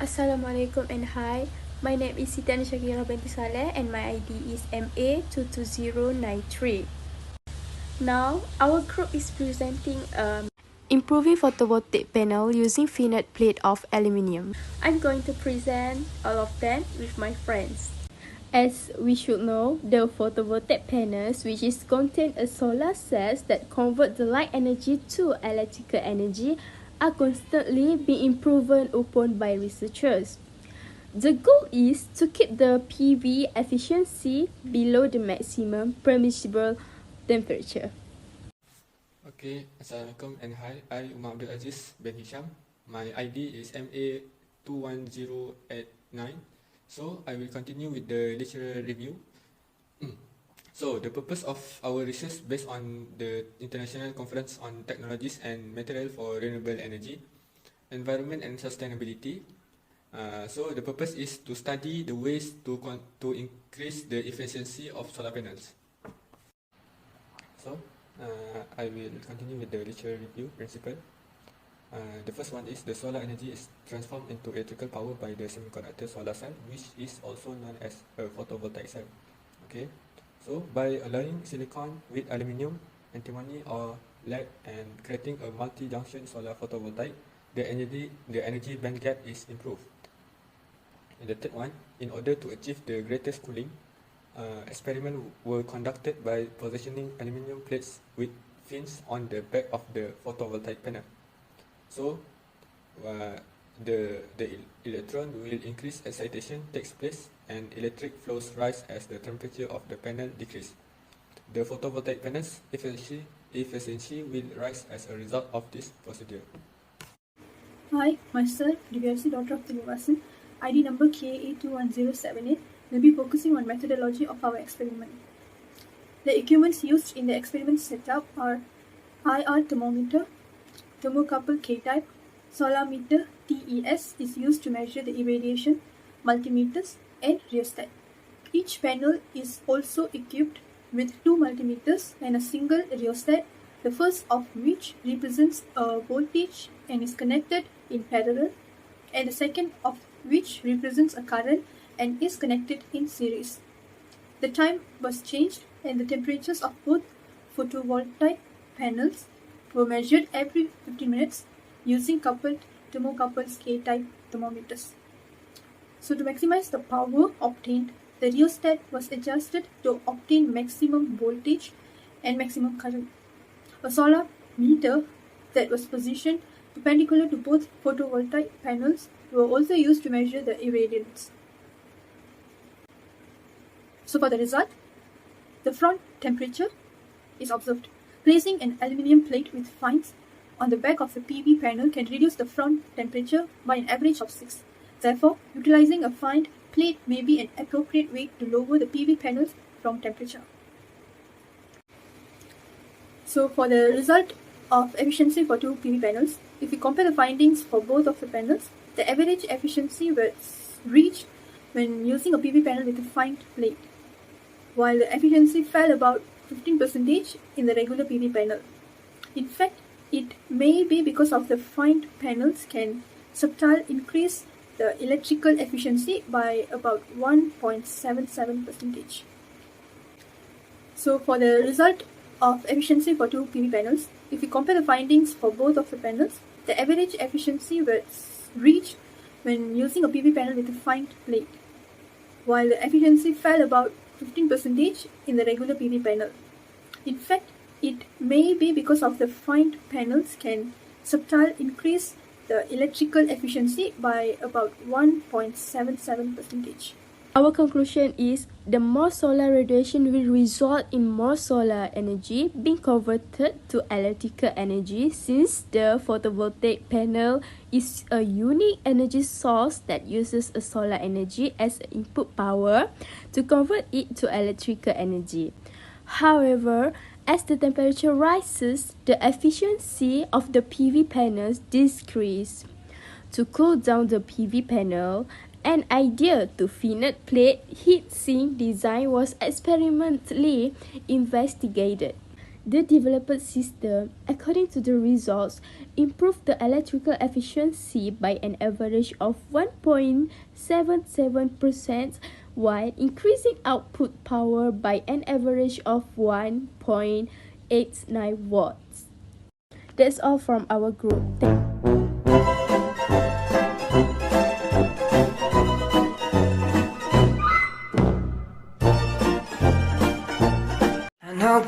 Assalamualaikum and hi. My name is Sitan Shakira binti Saleh and my ID is MA22093. Now, our group is presenting improving photovoltaic panel using finite plate of aluminium. I'm going to present all of them with my friends. As we should know, the photovoltaic panels, which is contain a solar cells that convert the light energy to electrical energy, are constantly being improved upon by researchers. The goal is to keep the PV efficiency below the maximum permissible temperature. Okay, Assalamualaikum and hi, I Umar Abdul Aziz bin Hisham. My ID is MA21089. So, I will continue with the lecture review. So, the purpose of our research based on the International Conference on Technologies and Material for Renewable Energy, Environment and Sustainability. So, the purpose is to study the ways to increase the efficiency of solar panels. So, I will continue with the lecture review principle. The first one is the solar energy is transformed into electrical power by the semiconductor solar cell, which is also known as a photovoltaic cell. Okay, so by alloying silicon with aluminium, antimony or lead and creating a multi-junction solar photovoltaic, the energy band gap is improved. And the third one, in order to achieve the greatest cooling, experiments were conducted by positioning aluminium plates with fins on the back of the photovoltaic panel. So, the electron will increase, excitation takes place, and electric flows rise as the temperature of the panel decreases. The photovoltaic panel's efficiency will rise as a result of this procedure. Hi, myself, Divyasi, daughter of Timuvasan, ID number KA21078, will be focusing on methodology of our experiment. The equipments used in the experiment setup are IR thermometer, thermocouple K-type, solar meter TES is used to measure the irradiation, multimeters, and rheostat. Each panel is also equipped with two multimeters and a single rheostat, the first of which represents a voltage and is connected in parallel, and the second of which represents a current and is connected in series. The time was changed and the temperatures of both photovoltaic panels were measured every 15 minutes using thermocouples K-type thermometers. So to maximize the power obtained, the rheostat was adjusted to obtain maximum voltage and maximum current. A solar meter that was positioned perpendicular to both photovoltaic panels were also used to measure the irradiance. So for the result, the front temperature is observed. Placing an aluminium plate with fins on the back of the PV panel can reduce the front temperature by an average of 6. Therefore, utilizing a fin plate may be an appropriate way to lower the PV panel's front temperature. So for the result of efficiency for two PV panels, if we compare the findings for both of the panels, the average efficiency was reached when using a PV panel with a fin plate, while the efficiency fell about 15% in the regular PV panel. In fact, it may be because of the fin panels can subtile increase the electrical efficiency by about 1.77%. So for the result of efficiency for two PV panels, if we compare the findings for both of the panels, the average efficiency was reached when using a PV panel with a fin plate, while the efficiency fell about 15% in the regular PV panel. In fact, it may be because of the fin panels can subtile increase the electrical efficiency by about 1.77%. Our conclusion is the more solar radiation will result in more solar energy being converted to electrical energy, since the photovoltaic panel is a unique energy source that uses a solar energy as input power to convert it to electrical energy. However, as the temperature rises, the efficiency of the PV panels decreases. To cool down the PV panel, an idea to finite plate heat sink design was experimentally investigated. The developed system, according to the results, improved the electrical efficiency by an average of 1.77% while increasing output power by an average of 1.89 watts. That's all from our group. And now